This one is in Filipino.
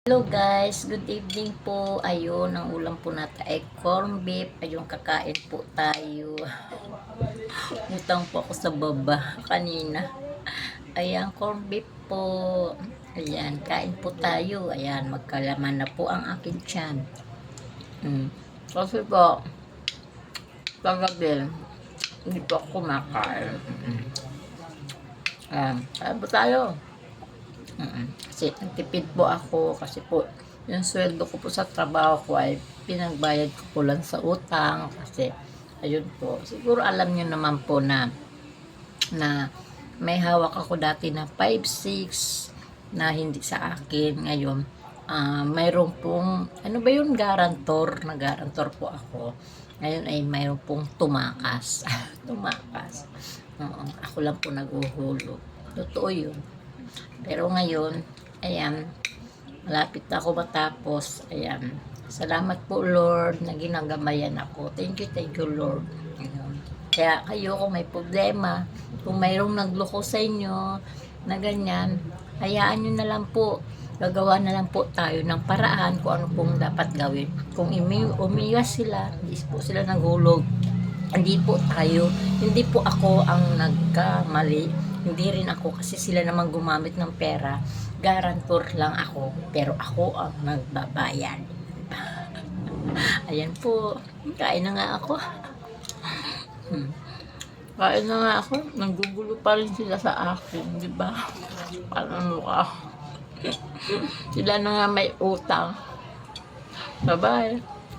Hello guys, good evening po. Ayun, ang ulam po natin ay corn beef. Ayun, kakain po tayo. Utang po ako sa baba kanina. Ayan, corn beef po. Ayan, kain po tayo. Ayan, magkalaman na po ang akin tiyan. Kasi po, kagabi, hindi po ako kumakain. Kain po tayo. Kasi nagtipid po ako kasi po yung sweldo ko po sa trabaho ko ay pinagbayad ko po lang sa utang kasi ayun po, siguro alam nyo naman po na may hawak ako dati na 5-6 na hindi sa akin. Ngayon mayroon pong ano ba yun, garantor po ako. Ngayon ay mayroon pong tumakas. Tumakas. Ako lang po naghuhulog, totoo yun. Pero ngayon, ayan, malapit na ako matapos. Ayan, salamat po Lord na ginagabayan ako. Thank you Lord. Ayan. Kaya kayo kung may problema, kung mayroong nagloko sa inyo na ganyan, hayaan nyo na lang po. Gagawa na lang po tayo ng paraan kung ano pong dapat gawin. Kung umiwas sila, hindi po sila naghulog. Hindi po tayo, hindi po ako ang nagkamali. Hindi rin ako kasi sila naman gumamit ng pera. Garantor lang ako. Pero ako ang nagbabayad. Ayan po. Kain na nga ako. Kain na nga ako. Nanggugulo pa rin sila sa akin. Diba? Paano ka? Sila na nga may utang. Bye-bye.